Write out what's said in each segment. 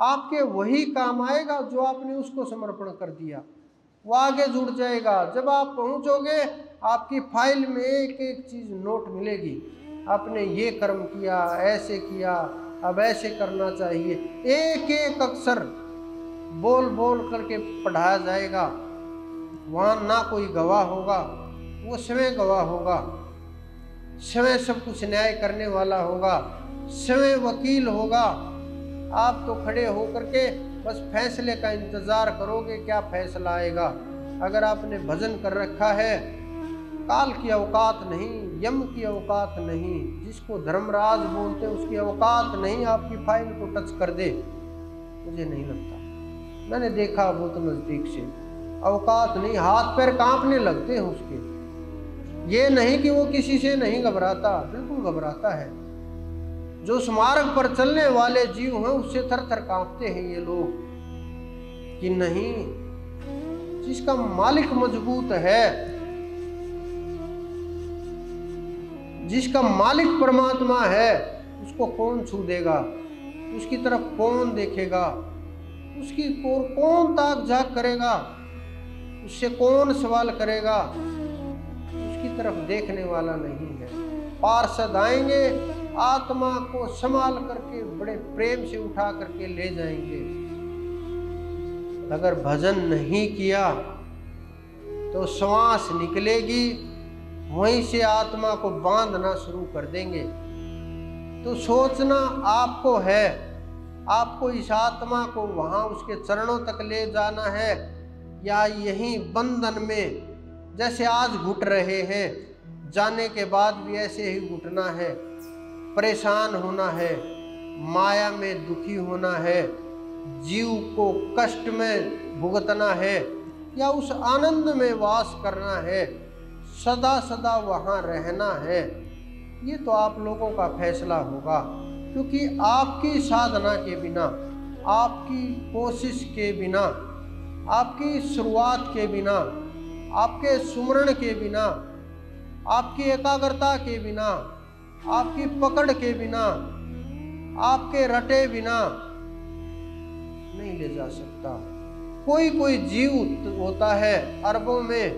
आपके वही काम आएगा जो आपने उसको समर्पण कर दिया, वो आगे जुड़ जाएगा। जब आप पहुंचोगे आपकी फाइल में एक एक चीज नोट मिलेगी, आपने ये कर्म किया, ऐसे किया, अब ऐसे करना चाहिए। एक एक अक्षर बोल बोल करके पढ़ाया जाएगा। वहाँ ना कोई गवाह होगा, वो स्वयं गवाह होगा, स्वयं सब कुछ न्याय करने वाला होगा, स्वयं वकील होगा। आप तो खड़े होकर के बस फैसले का इंतजार करोगे, क्या फैसला आएगा। अगर आपने भजन कर रखा है, काल की औकात नहीं, यम की औकात नहीं, जिसको धर्मराज बोलते हैं उसकी औकात नहीं आपकी फाइल को टच कर दे। मुझे नहीं लगता, मैंने देखा बहुत नजदीक से, औकात नहीं, हाथ पैर कांपने लगते हैं उसके। ये नहीं कि वो किसी से नहीं घबराता, बिल्कुल घबराता है। जो उस मार्ग पर चलने वाले जीव हैं उससे थर थर कांपते हैं ये लोग, कि नहीं, जिसका मालिक मजबूत है, जिसका मालिक परमात्मा है, उसको कौन छू देगा, उसकी तरफ कौन देखेगा, उसकी कौन ताक झाक करेगा, उससे कौन सवाल करेगा। उसकी तरफ देखने वाला नहीं है। पार्षद आएंगे, आत्मा को संभाल करके बड़े प्रेम से उठा करके ले जाएंगे। अगर भजन नहीं किया तो श्वास निकलेगी, वहीं से आत्मा को बांधना शुरू कर देंगे। तो सोचना आपको है, आपको इस आत्मा को वहां उसके चरणों तक ले जाना है, या यहीं बंधन में जैसे आज घुट रहे हैं, जाने के बाद भी ऐसे ही घुटना है, परेशान होना है, माया में दुखी होना है, जीव को कष्ट में भुगतना है, या उस आनंद में वास करना है, सदा सदा वहाँ रहना है। ये तो आप लोगों का फैसला होगा, क्योंकि आपकी साधना के बिना, आपकी कोशिश के बिना, आपकी शुरुआत के बिना, आपके सुमरण के बिना, आपकी एकाग्रता के बिना, आपकी पकड़ के बिना, आपके रटे बिना नहीं ले जा सकता। कोई कोई जीव होता है, अरबों में,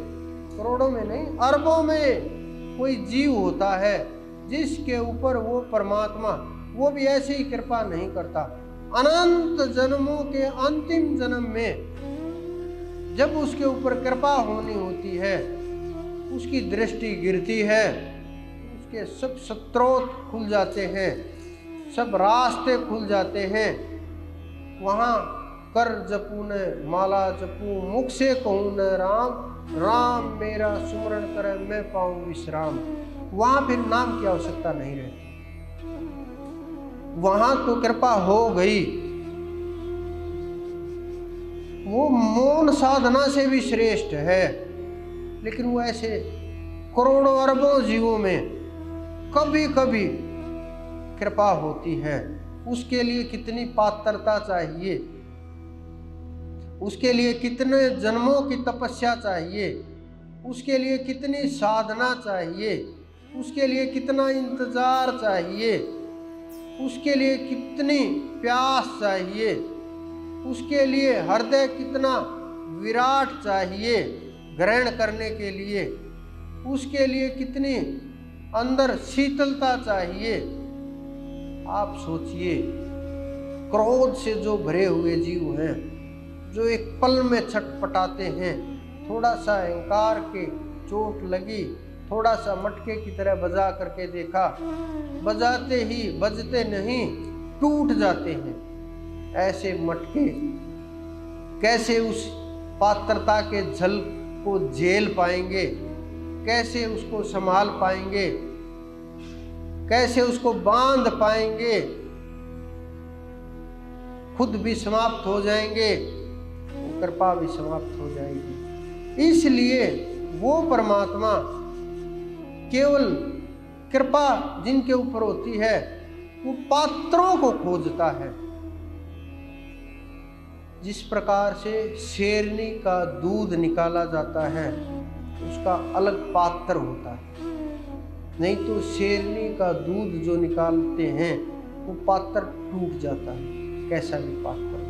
करोड़ों में नहीं, अरबों में कोई जीव होता है जिसके ऊपर वो परमात्मा, वो भी ऐसे ही कृपा नहीं करता। अनंत जन्मों के अंतिम जन्म में जब उसके ऊपर कृपा होनी होती है, उसकी दृष्टि गिरती है, उसके सब स्रोत खुल जाते हैं, सब रास्ते खुल जाते हैं। वहाँ कर जपू न माला जपू, मुख से कहूँ न राम, राम मेरा सुमरण करे मैं पाऊँ विश्राम। वहाँ फिर नाम की आवश्यकता नहीं रहती, वहाँ तो कृपा हो गई। वो मौन साधना से भी श्रेष्ठ है, लेकिन वो ऐसे करोड़ों अरबों जीवों में कभी कभी कृपा होती है। उसके लिए कितनी पात्रता चाहिए, उसके लिए कितने जन्मों की तपस्या चाहिए, उसके लिए कितनी साधना चाहिए, उसके लिए कितना इंतजार चाहिए, उसके लिए कितनी प्यास चाहिए, उसके लिए हृदय कितना विराट चाहिए ग्रहण करने के लिए, उसके लिए कितनी अंदर शीतलता चाहिए। आप सोचिए, क्रोध से जो भरे हुए जीव हैं, जो एक पल में छटपटाते हैं, थोड़ा सा अहंकार के चोट लगी, थोड़ा सा मटके की तरह बजा करके देखा, बजाते ही बजते नहीं टूट जाते हैं। ऐसे मटके कैसे उस पात्रता के झल को झेल पाएंगे, कैसे उसको संभाल पाएंगे, कैसे उसको बांध पाएंगे। खुद भी समाप्त हो जाएंगे, कृपा भी समाप्त हो जाएगी। इसलिए वो परमात्मा केवल कृपा जिनके ऊपर होती है वो पात्रों को खोजता है। जिस प्रकार से शेरनी का दूध निकाला जाता है उसका अलग पात्र होता है, नहीं तो शेरनी का दूध जो निकालते हैं वो पात्र टूट जाता है। कैसा भी पाप करो,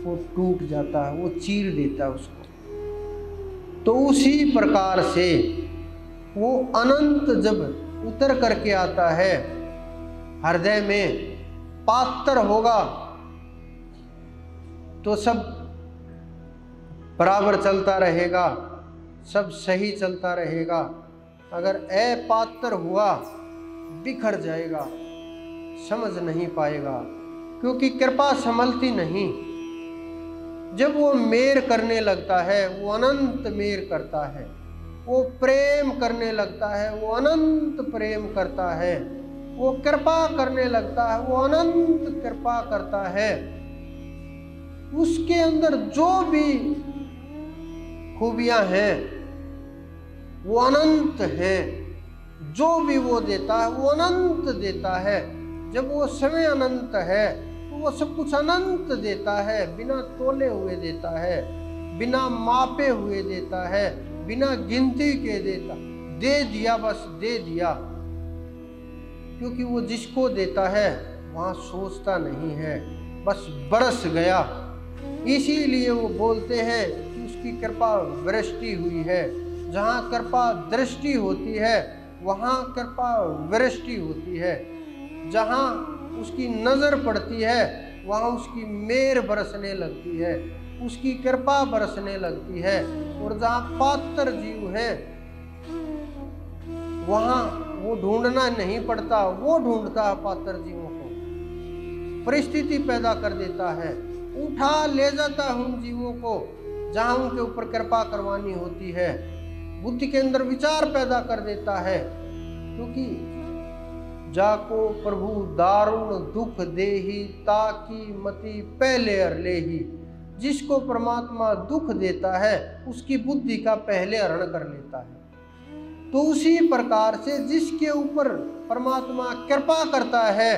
वो टूट जाता है, वो चीर देता है उसको। तो उसी प्रकार से वो अनंत जब उतर करके आता है हृदय में, पात्र होगा तो सब बराबर चलता रहेगा, सब सही चलता रहेगा। अगर अपात्र हुआ बिखर जाएगा, समझ नहीं पाएगा, क्योंकि कृपा संभलती नहीं। जब वो मेर करने लगता है, वो अनंत मेर करता है, वो प्रेम करने लगता है, वो अनंत प्रेम करता है, वो कृपा करने लगता है, वो अनंत कृपा करता है। उसके अंदर जो भी खूबियां हैं वो अनंत हैं, जो भी वो देता है वो अनंत देता है। जब वो समय अनंत है तो वो सब कुछ अनंत देता है, बिना तोले हुए देता है, बिना मापे हुए देता है, बिना गिनती के देता, दे दिया, बस दे दिया। क्योंकि वो जिसको देता है वहाँ सोचता नहीं है, बस बरस गया। इसीलिए वो बोलते हैं कि उसकी कृपा वृष्टि हुई है। जहाँ कृपा दृष्टि होती है वहाँ कृपा वृष्टि होती है। जहाँ उसकी नज़र पड़ती है वहाँ उसकी मेर बरसने लगती है, उसकी कृपा बरसने लगती है। और जहाँ पात्र जीव है वहाँ वो ढूंढना नहीं पड़ता, वो ढूंढता है पात्र जीवों को, परिस्थिति पैदा कर देता है, उठा ले जाता है उन जीवों को जहाँ उनके ऊपर कृपा करवानी होती है, बुद्धि के अंदर विचार पैदा कर देता है। क्योंकि जाको प्रभु दारुण दुख देही ताकि मति पहले हर लेही। जिसको परमात्मा दुख देता है उसकी बुद्धि का पहले हरण कर लेता है। तो उसी प्रकार से जिसके ऊपर परमात्मा कृपा करता है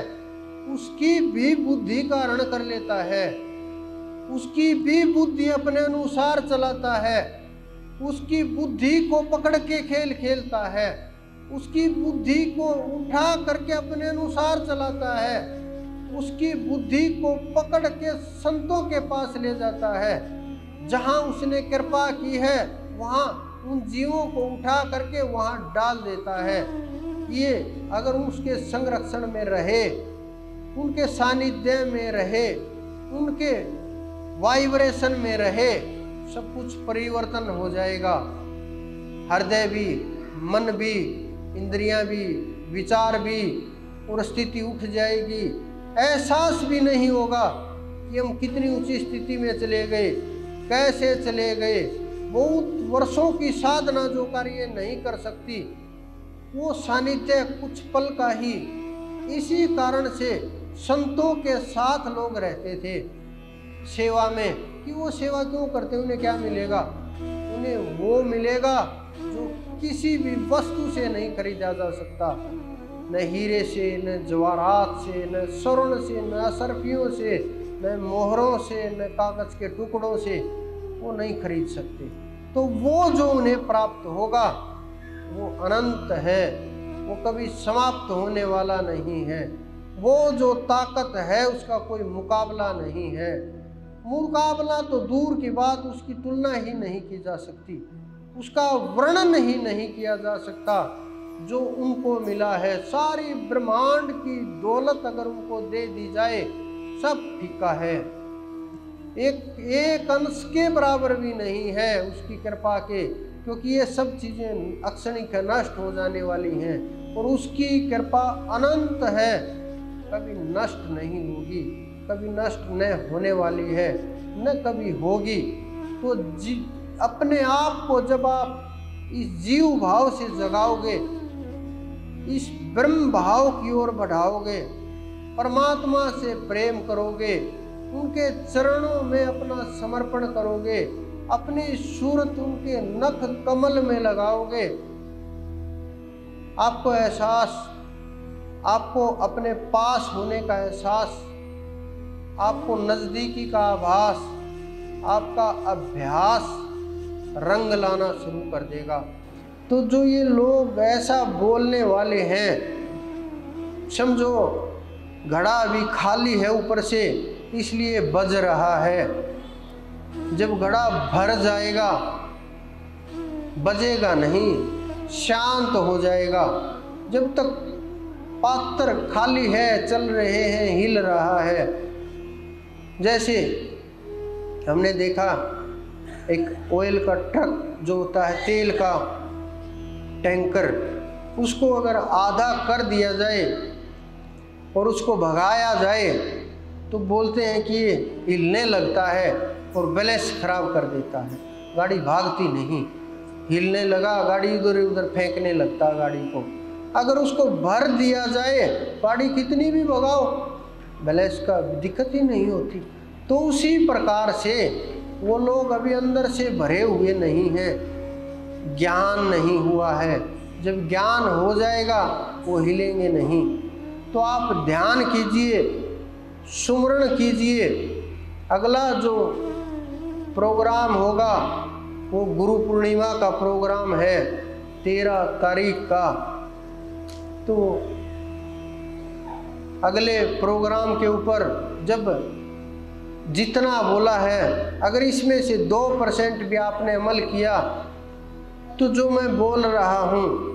उसकी भी बुद्धि का हरण कर लेता है, उसकी भी बुद्धि अपने अनुसार चलाता है, उसकी बुद्धि को पकड़ के खेल खेलता है, उसकी बुद्धि को उठा करके अपने अनुसार चलाता है, उसकी बुद्धि को पकड़ के संतों के पास ले जाता है। जहाँ उसने कृपा की है वहाँ उन जीवों को उठा करके वहाँ डाल देता है। ये अगर उसके संरक्षण में रहे, उनके सानिध्य में रहे, उनके वाइब्रेशन में रहे, सब कुछ परिवर्तन हो जाएगा। हृदय भी, मन भी, इंद्रियां भी, विचार भी, और स्थिति उठ जाएगी। एहसास भी नहीं होगा कि हम कितनी ऊंची स्थिति में चले गए, कैसे चले गए। बहुत वर्षों की साधना जो कार्य नहीं कर सकती, वो सानिध्य कुछ पल का ही। इसी कारण से संतों के साथ लोग रहते थे सेवा में, कि वो सेवा क्यों करते, उन्हें क्या मिलेगा? उन्हें वो मिलेगा जो किसी भी वस्तु से नहीं खरीदा जा सकता, न हीरे से, न जवाहरात से, न स्वर्ण से, न असरफियों से, न मोहरों से, न कागज के टुकड़ों से, वो नहीं खरीद सकते। तो वो जो उन्हें प्राप्त होगा वो अनंत है, वो कभी समाप्त होने वाला नहीं है। वो जो ताकत है उसका कोई मुकाबला नहीं है। मुकाबला तो दूर की बात, उसकी तुलना ही नहीं की जा सकती, उसका वर्णन ही नहीं किया जा सकता। जो उनको मिला है, सारी ब्रह्मांड की दौलत अगर उनको दे दी जाए, सब फीका है, एक अंश के बराबर भी नहीं है उसकी कृपा के। क्योंकि ये सब चीज़ें अक्षणिक नष्ट हो जाने वाली हैं, और उसकी कृपा अनंत है, कभी नष्ट नहीं होगी, कभी नष्ट न होने वाली है, न कभी होगी। तो अपने आप को जब आप इस जीव भाव से जगाओगे, इस ब्रह्म भाव की ओर बढ़ाओगे, परमात्मा से प्रेम करोगे, उनके चरणों में अपना समर्पण करोगे, अपनी सूरत उनके नख कमल में लगाओगे, आपको एहसास, आपको अपने पास होने का एहसास, आपको नज़दीकी का आभास, आपका अभ्यास रंग लाना शुरू कर देगा। तो जो ये लोग ऐसा बोलने वाले हैं, समझो घड़ा अभी खाली है ऊपर से, इसलिए बज रहा है। जब घड़ा भर जाएगा बजेगा नहीं, शांत हो जाएगा। जब तक पात्र खाली है, चल रहे हैं, हिल रहा है। जैसे हमने देखा एक ऑयल का ट्रक जो होता है, तेल का टैंकर, उसको अगर आधा कर दिया जाए और उसको भगाया जाए तो बोलते हैं कि ये हिलने लगता है और बैलेंस खराब कर देता है, गाड़ी भागती नहीं। हिलने लगा, गाड़ी उधर उधर फेंकने लगता है गाड़ी को। अगर उसको भर दिया जाए, गाड़ी कितनी भी भगाओ, बैलेंस का दिक्कत ही नहीं होती। तो उसी प्रकार से वो लोग अभी अंदर से भरे हुए नहीं हैं, ज्ञान नहीं हुआ है। जब ज्ञान हो जाएगा वो हिलेंगे नहीं। तो आप ध्यान कीजिए, सुमरण कीजिए। अगला जो प्रोग्राम होगा वो गुरु पूर्णिमा का प्रोग्राम है 13 तारीख का। तो अगले प्रोग्राम के ऊपर जब जितना बोला है, अगर इसमें से 2% भी आपने अमल किया तो जो मैं बोल रहा हूँ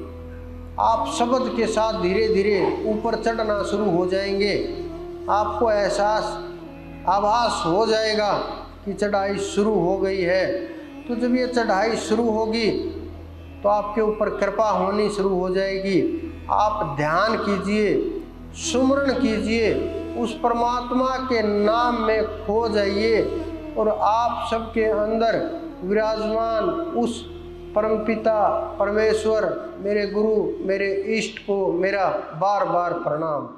आप शब्द के साथ धीरे धीरे ऊपर चढ़ना शुरू हो जाएंगे। आपको एहसास, आभास हो जाएगा कि चढ़ाई शुरू हो गई है। तो जब ये चढ़ाई शुरू होगी तो आपके ऊपर कृपा होनी शुरू हो जाएगी। आप ध्यान कीजिए, सुमरण कीजिए, उस परमात्मा के नाम में खो जाइए और आप सबके अंदर विराजमान उस परमपिता परमेश्वर, मेरे गुरु, मेरे इष्ट को मेरा बार बार प्रणाम।